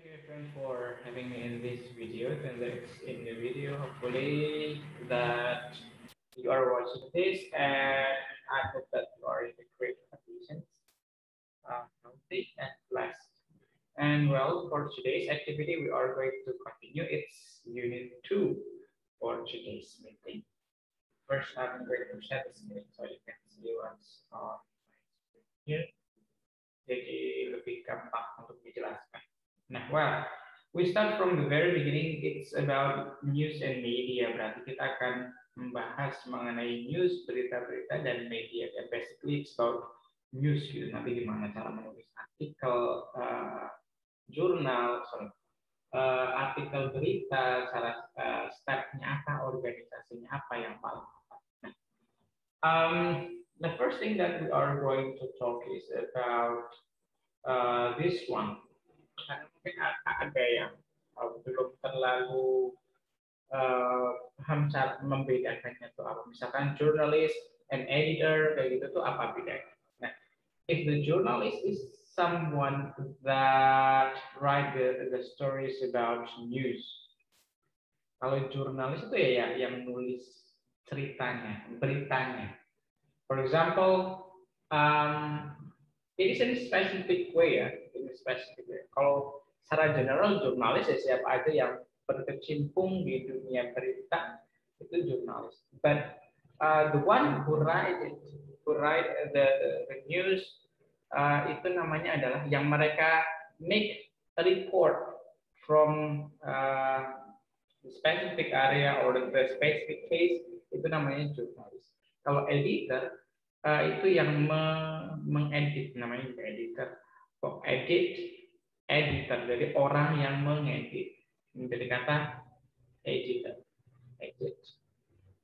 Thank you everyone for having me in this video. And in the video, hopefully that you are watching this, and I hope that you are in the great conditions, healthy and blessed. And well, for today's activity, we are going to continue. It's Unit 2 for today's meeting. First, I'm going to share the screen so you can see what's on my screen here. Jadi lebih gampang untuk dijelaskan. Nah, well, we start from the very beginning. It's about news and media. Berarti kita akan membahas mengenai news, berita-berita dan media. Dan basically it's about news gitu. Nanti gimana cara menulis artikel, jurnal, artikel berita, cara stepnya apa, organisasinya apa yang paling tepat. Nah, the first thing that we are going to talk is about this one. Karena mungkin ada yang belum terlalu paham cara membedakannya itu apa. Misalkan journalist and editor kayak gitu tuh apa bedanya. Nah, if the journalist is someone that write the stories about news. Kalau jurnalis itu ya yang nulis ceritanya, beritanya. For example, it is in a specific way ya, in a specific way. Kalau secara general jurnalis ya siapa aja yang berkecimpung di dunia berita itu jurnalis. But the one who write the news itu namanya adalah yang mereka make a report from the specific area or the specific case itu namanya jurnalis. Kalau editor itu yang mengedit, namanya juga editor. Kok editor, jadi orang yang mengedit. Dari kata editor,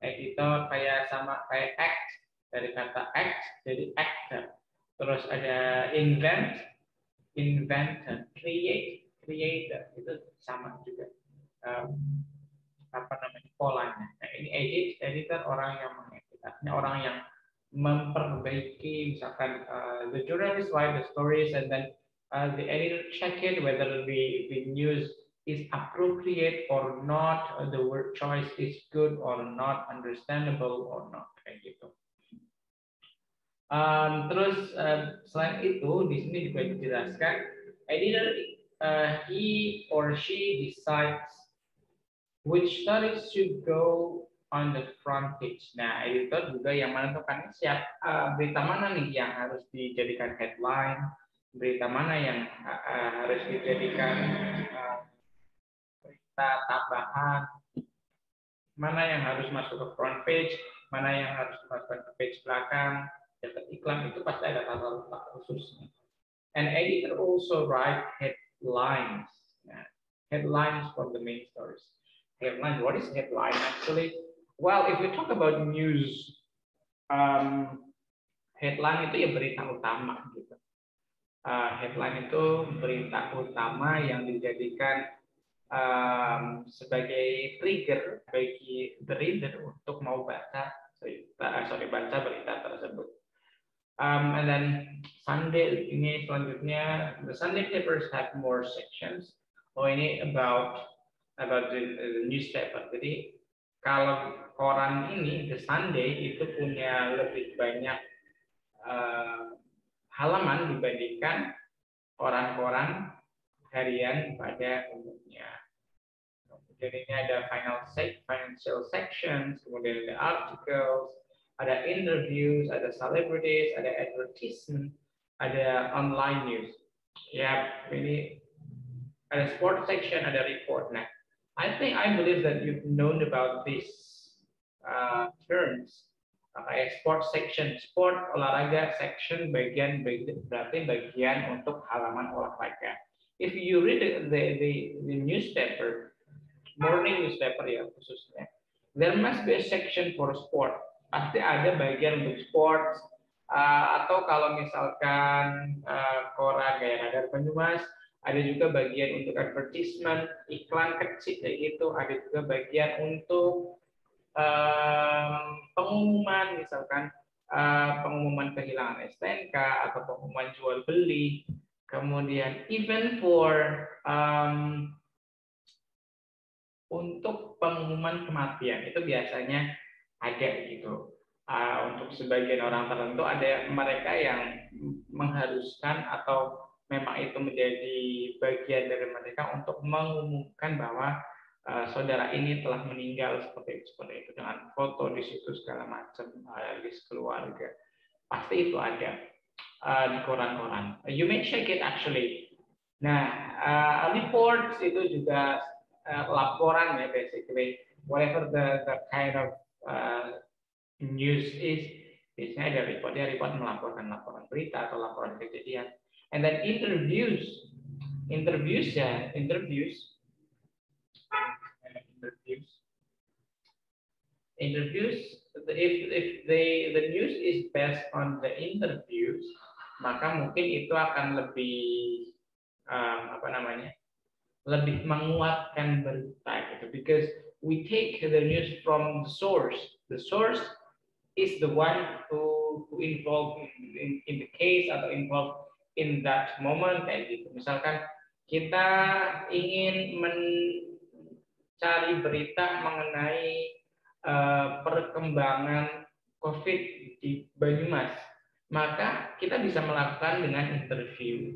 editor kayak sama kayak act, dari kata act jadi actor. Terus ada inventor, creator itu sama juga apa namanya polanya. Nah, ini editor orang yang mengedit, artinya orang yang memperbaiki, misalkan the journalist write the stories and then the editor check it whether the news is appropriate or not, the word choice is good or not, understandable or not, kayak gitu. Terus selain itu di sini juga dijelaskan editor he or she decides which stories should go on the front page. Nah, editor juga yang menentukan berita mana nih yang harus dijadikan headline, berita mana yang harus dijadikan berita tambahan, mana yang harus masuk ke front page, mana yang harus dimasukkan ke page belakang, dapat iklan itu pasti ada tata letak khususnya. And editor also write headlines. Nah, headlines for the main stories. Headline, what is headline actually? Well, if we talk about news, headline itu ya berita utama gitu. Headline itu berita utama yang dijadikan sebagai trigger bagi the reader untuk mau baca berita tersebut. And then Sunday ini selanjutnya, the Sunday papers have more sections. Oh, ini about the newspaper. Jadi kalau koran ini The Sunday itu punya lebih banyak halaman dibandingkan koran-koran harian pada umumnya. Kemudian ini ada financial sections, kemudian ada articles, ada interviews, ada celebrities, ada advertisement, ada online news. Ya, ini ada sport section, ada report. Nah, I believe that you've known about these terms. Kayak sport section, sport olahraga section berarti bagian untuk halaman olahraga. If you read the newspaper, morning newspaper ya khususnya, there must be a section for sport. Pasti ada bagian untuk sport. Atau kalau misalkan koran kayak Radar Banyumas, ada juga bagian untuk advertisement, iklan kecil kayak gitu, ada juga bagian untuk pengumuman, misalkan pengumuman kehilangan STNK atau pengumuman jual beli, Kemudian even for untuk pengumuman kematian itu biasanya ada gitu. Untuk sebagian orang tertentu ada mereka yang mengharuskan atau memang itu menjadi bagian dari mereka untuk mengumumkan bahwa saudara ini telah meninggal seperti itu dengan foto di situ segala macam, list keluarga. Pasti itu ada di koran-koran. You may check it actually. Nah, reports itu juga laporan ya, basically whatever the kind of news is, biasanya ada report, dia report melaporkan laporan berita atau laporan kejadian. And then interviews if the news is based on the interviews, maka mungkin itu akan lebih lebih menguatkan berita gitu, because we take the news from the source. The source is the one who involved in the case atau involved in that moment kayak gitu. Misalkan kita ingin mencari berita mengenai perkembangan COVID di Banyumas, maka kita bisa melakukan dengan interview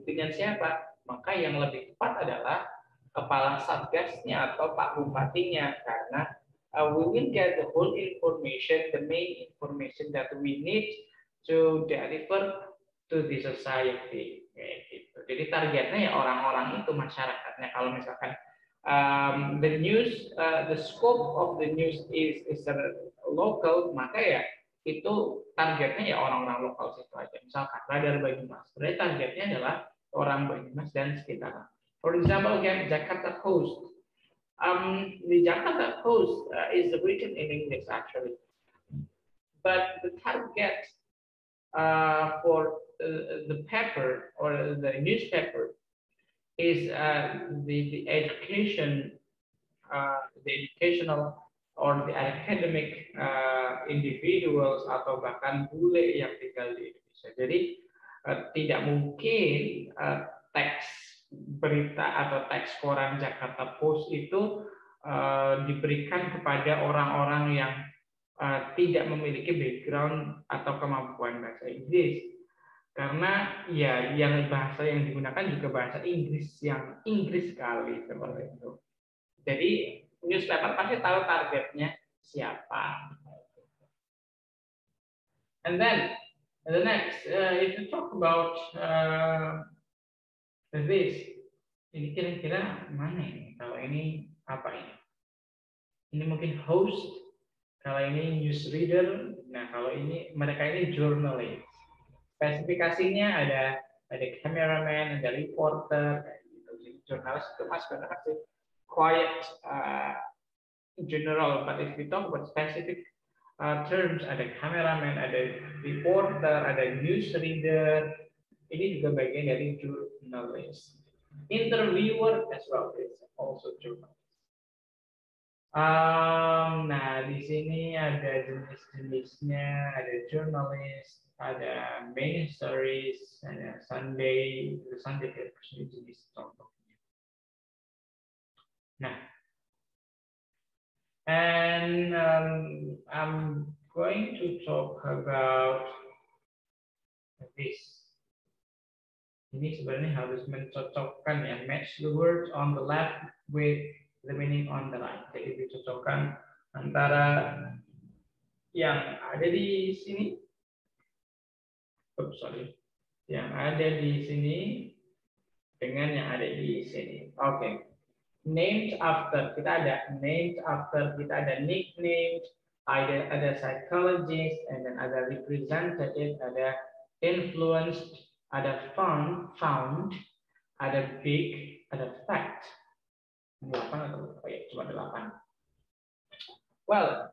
dengan siapa? Maka yang lebih tepat adalah kepala satgasnya atau Pak Bupatinya, karena we will get the whole information, the main information that we need to deliver to the society. Gitu. Jadi targetnya ya orang-orang itu, masyarakatnya. Kalau misalkan the news, the scope of the news is local, maka ya itu targetnya ya orang-orang lokal situ aja. Misalkan Radar Banyumas, berarti targetnya adalah orang Banyumas dan sekitar. For example, again, Jakarta Post. The Jakarta Post is written in English actually, but the target for the paper or the newspaper is the educational or the academic individuals atau bahkan bule yang tinggal di Indonesia. Jadi tidak mungkin teks berita atau teks koran Jakarta Post itu diberikan kepada orang-orang yang tidak memiliki background atau kemampuan bahasa Inggris, karena ya yang bahasa yang digunakan juga bahasa Inggris yang Inggris sekali seperti itu. Jadi newspaper pasti tahu targetnya siapa. And then the next, if you talk about this, ini kira-kira mana ini? Kalau ini apa ini? Ini mungkin host, kalau ini newsreader, nah kalau ini mereka ini journalist. Spesifikasinya ada cameraman, ada reporter, kayak gitu. Jadi jurnalis itu masih quite general, but if we talk about specific terms, ada cameraman, ada reporter, ada newsreader, ini juga bagian dari journalist. Interviewer as well is also journalist. Nah, di sini ada jenis-jenisnya, ada journalist, ada main stories, ada Sunday papers, ini jenis contohnya. Nah, and I'm going to talk about this. Ini sebenarnya harus mencocokkan ya, match the words on the left with the meaning on the right. Jadi dicocokkan antara yang ada di sini, yang ada di sini dengan yang ada di sini. Oke. Named after, kita ada named after, kita ada nicknamed, ada psychologist, and then ada representative, ada influenced, ada found, ada big, ada fact. 8 atau cuma 8. Well,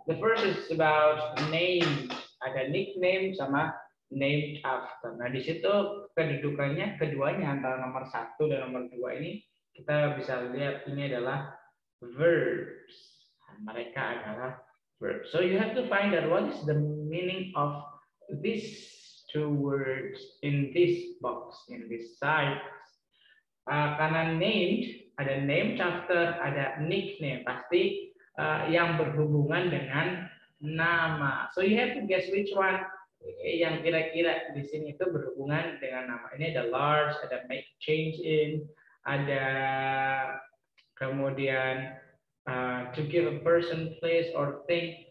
the first is about name. Ada nickname sama named after. Nah, di situ kedudukannya keduanya antara nomor 1 dan nomor 2 ini kita bisa lihat ini adalah verbs. Mereka adalah verbs. So you have to find out what is the meaning of these two words in this box, in this side. Karena named, ada name, chapter, ada nickname. Pasti yang berhubungan dengan nama. So you have to guess which one yang kira-kira di sini itu berhubungan dengan nama. Ini ada large, ada make change in, ada kemudian to give a person, place, or thing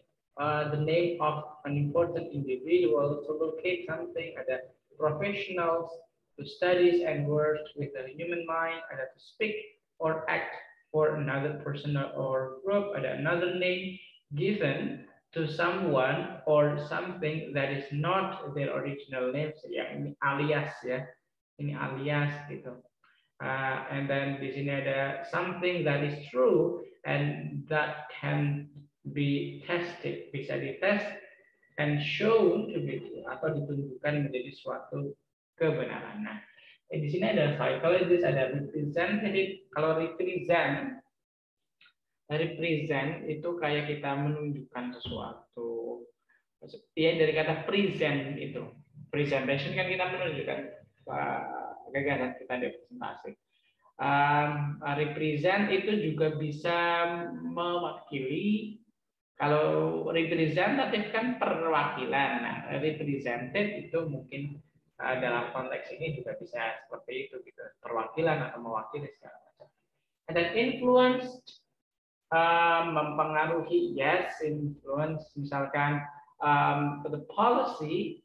the name of an important individual, to locate something, ada professionals, to studies and work with the human mind, ada to speak or act for another person or group, ada another name given to someone or something that is not their original name. Ya, ini alias ya, ini alias gitu. And then di sini ada something that is true and that can be tested, bisa dites and shown to be true, atau ditunjukkan menjadi suatu kebenaran. Nah, di sini ada psychologist, ada representative. Kalau represent itu kayak kita menunjukkan sesuatu. Ya, dari kata present itu. Presentation kan kita menunjukkan gagasan kita di presentasi. Represent itu juga bisa mewakili. Kalau representatif kan perwakilan. Nah, represented itu mungkin dalam konteks ini juga bisa seperti itu gitu, perwakilan atau mewakili segala macam. Dan influence, mempengaruhi, yes, influence, misalkan the policy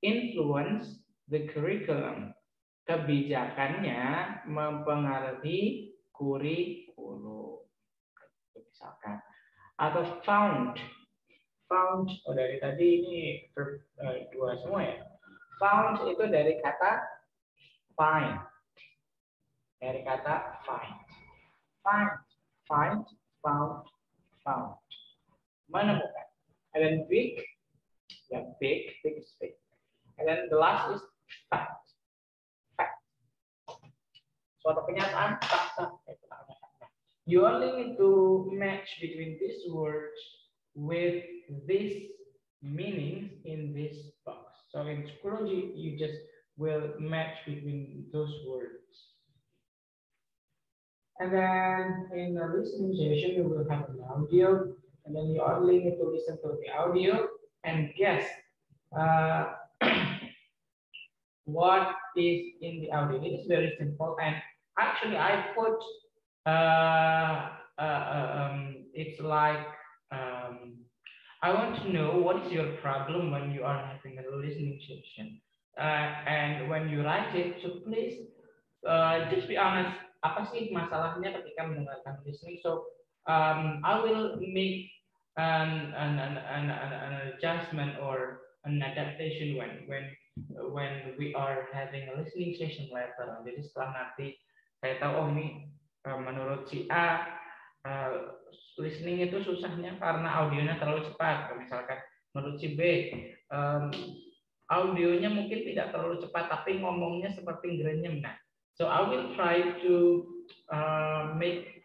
influence the curriculum, kebijakannya mempengaruhi kurikulum, misalkan. Atau found dari tadi ini dua semua ya. Found itu dari kata find, find, found, menemukan. And then big, ya big is big. And then the last is fact. Suatu kenyataan, fakta. You only need to match between these words with these meanings in this box. So in Schoology, you just will match between those words. And then in the listening session, you will have an audio, and then you only need to listen to the audio and guess what is in the audio. It is very simple, and actually I put it's like I want to know what is your problem when you are having a listening session, and when you write it, so please just be honest. Apa sih masalahnya ketika mendengarkan listening? So I will make an adjustment or an adaptation when we are having a listening session later. Jadi setelah nanti saya tahu, oh ini menurut si A listening itu susahnya karena audionya terlalu cepat. Misalkan menurut si B audionya mungkin tidak terlalu cepat tapi ngomongnya seperti grenyem. Nah, so I will try to make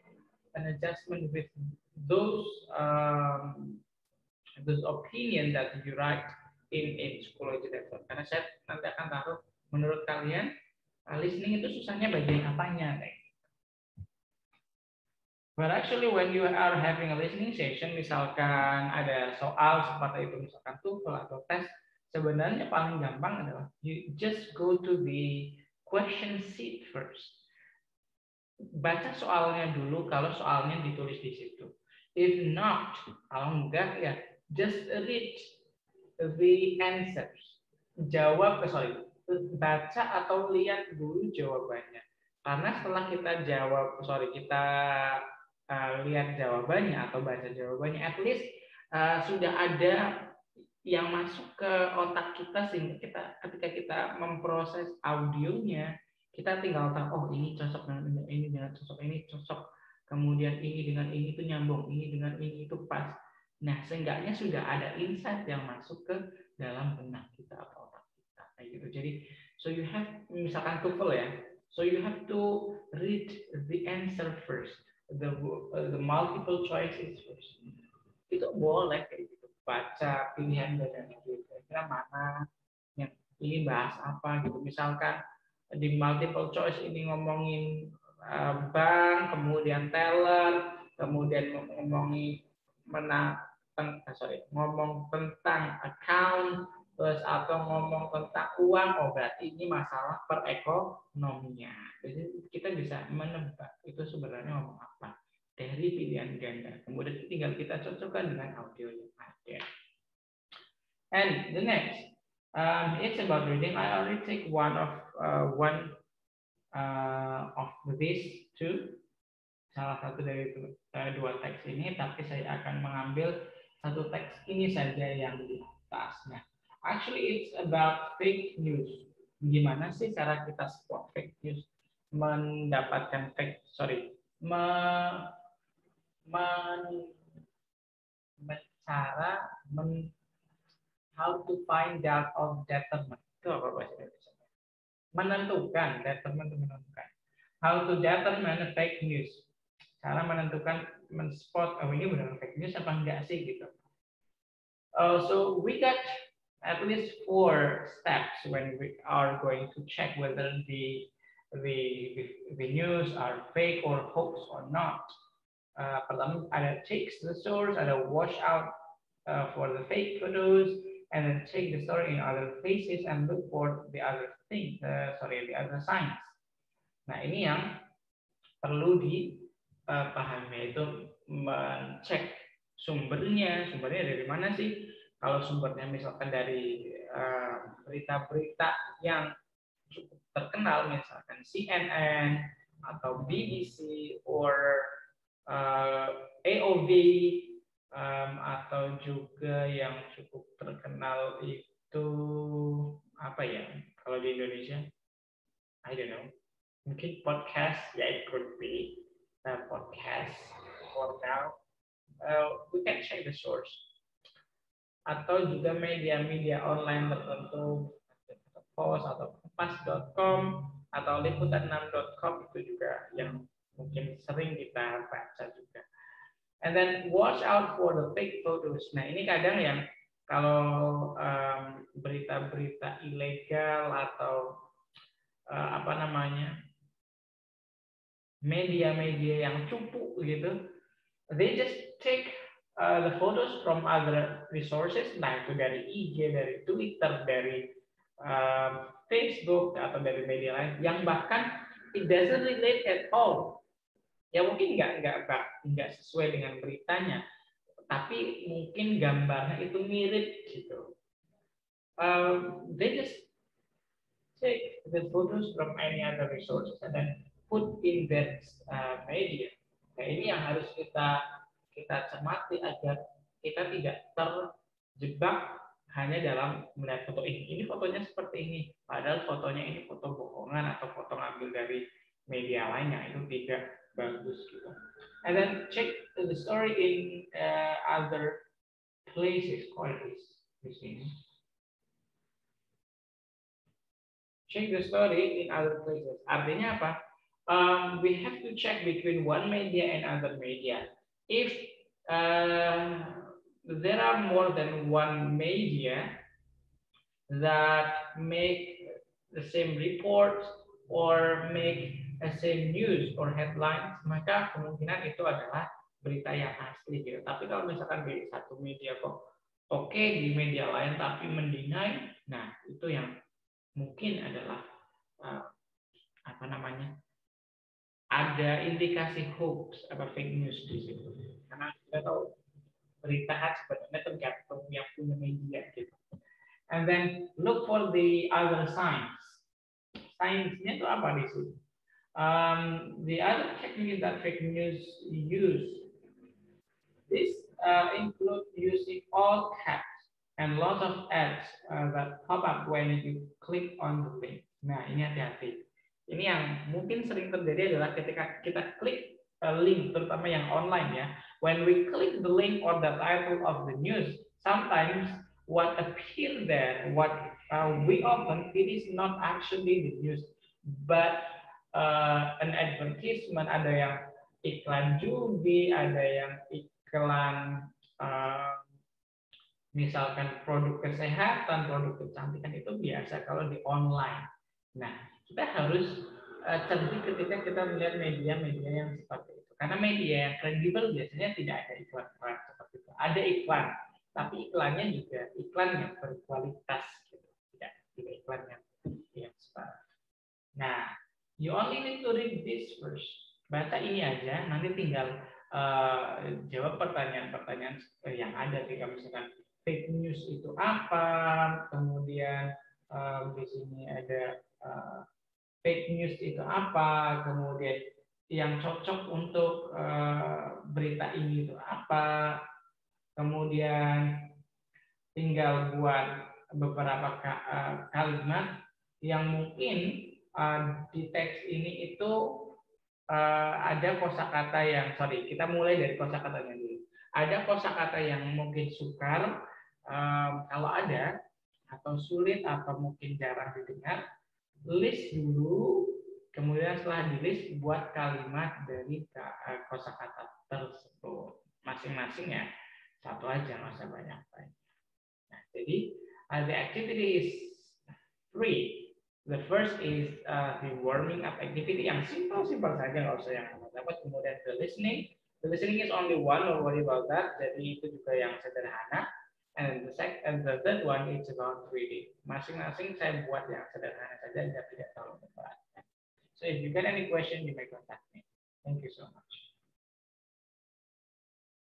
an adjustment with those opinion that you write in Schoology Level. Karena saya nanti akan taruh menurut kalian listening itu susahnya bagian apanya. But actually when you are having a listening session, misalkan ada soal seperti itu, misalkan TOEFL atau tes, sebenarnya paling gampang adalah you just go to the question sheet first. Baca soalnya dulu kalau soalnya ditulis di situ. If not, kalau enggak ya just read the answers. Baca atau lihat dulu jawabannya. Karena setelah kita lihat jawabannya atau baca jawabannya, at least sudah ada yang masuk ke otak kita sehingga ketika kita memproses audionya, kita tinggal tahu, oh ini cocok dengan ini, dengan cocok ini cocok, kemudian ini dengan ini itu nyambung, ini dengan ini itu pas. Nah, seenggaknya sudah ada insight yang masuk ke dalam benak kita atau otak kita, kayak gitu. Jadi, so you have, misalkan TOEFL ya, so you have to read the answer first, the multiple choices first. Itu boleh kayak gitu, baca pilihan dari kira-kira mana yang ini bahas apa gitu. Misalkan di multiple choice ini ngomongin bank, kemudian teller, kemudian ngomongin ngomong tentang account, terus atau ngomong tentang uang, oh berarti ini masalah perekonomian. Jadi kita bisa menebak itu sebenarnya ngomong apa dari pilihan ganda. Kemudian tinggal kita cocokkan dengan audio yang ada. And the next, it's about reading. I already take one of these two, salah satu dari dua teks ini, tapi saya akan mengambil satu teks ini saja yang di atasnya. Actually, it's about fake news. Gimana sih cara kita spot fake news, mendapatkan how to find out of determine. Itu apa bahasa Indonesia? Menentukan, menentukan. How to determine fake news. Cara menentukan, menspot, oh ini benar fake news apa enggak sih gitu. So we got at least 4 steps when we are going to check whether the news are fake or hoax or not. Pertama ada check the source, ada watch out for the fake photos, and then check the story in other places and look for the other thing, the other signs. Nah ini yang perlu dipahami, yaitu mencek sumbernya dari mana sih? Kalau sumbernya misalkan dari berita-berita yang cukup terkenal, misalkan CNN atau BBC or AOV, atau juga yang cukup terkenal itu apa ya kalau di Indonesia, I don't know, mungkin podcast, ya it could be podcast for now. We can check the source, atau juga media-media online tertentu, post atau kompas.com atau liputan6.com itu juga yang mungkin sering kita baca juga. And then watch out for the fake photos. Nah ini kadang yang kalau berita-berita ilegal atau media-media yang cupu gitu, they just take the photos from other resources, nah itu dari IG, dari Twitter, dari Facebook atau dari media lain yang bahkan it doesn't relate at all. Ya mungkin nggak sesuai dengan beritanya, tapi mungkin gambarnya itu mirip gitu. They just take the photos from any other resources and then put in that media. Nah ini yang harus kita cermati agar kita tidak terjebak hanya dalam melihat foto ini. Ini fotonya seperti ini, padahal fotonya ini foto bohongan atau foto ngambil dari media lainnya, itu tidak bagus gitu. And then check the story in other places. Di sini. Check the story in other places. Artinya apa? We have to check between one media and other media. If there are more than one media that make the same report or make the same news or headlines, maka kemungkinan itu adalah berita yang asli gitu. Tapi kalau misalkan di satu media kok oke, di media lain tapi mendinai, nah itu yang mungkin adalah ada indikasi hoax atau fake news di situ. Karena kita tahu berita sebenarnya tergantung yang punya media gitu. And then look for the other signs. Signs-nya itu apa di sini? The other technique that fake news use, this include using all caps and lots of ads that pop up when you click on the link. Nah ini hati-hati. Ini yang mungkin sering terjadi adalah ketika kita klik link, terutama yang online ya. When we click the link or the title of the news, sometimes what appear there, what we open, it is not actually the news, but an advertisement. Ada yang iklan judi, ada yang iklan Misalkan produk kesehatan, produk kecantikan itu biasa kalau di online. Nah, kita harus cerdik ketika kita melihat media-media yang seperti itu. Karena media yang kredibel biasanya tidak ada iklan-iklan seperti itu. Ada iklan, tapi iklannya juga iklan yang berkualitas, gitu. Tidak iklan yang seperti. Nah, you only need to read this first. Baca ini aja, nanti tinggal jawab pertanyaan-pertanyaan yang ada. Jika misalkan fake news itu apa, kemudian di sini ada fake news itu apa, kemudian yang cocok untuk berita ini itu apa, kemudian tinggal buat beberapa kalimat yang mungkin di teks ini itu ada kosakata yang kita mulai dari kosakatanya dulu. Ada kosakata yang mungkin sukar kalau ada, atau sulit atau mungkin jarang didengar, list dulu, kemudian setelah di list buat kalimat dari kosakata tersebut. Masing-masing ya satu aja, nggak usah banyak-banyak. Nah, jadi the activity is three. The first is the warming up activity yang simple saja, nggak usah yang dapat. Kemudian the listening. The listening is only one, don't worry about that. Jadi itu juga yang sederhana. And the third one is about reading. Masing-masing saya buat yang sederhana saja, tidak terlalu berat. So if you get any question, you may contact me. Thank you so much.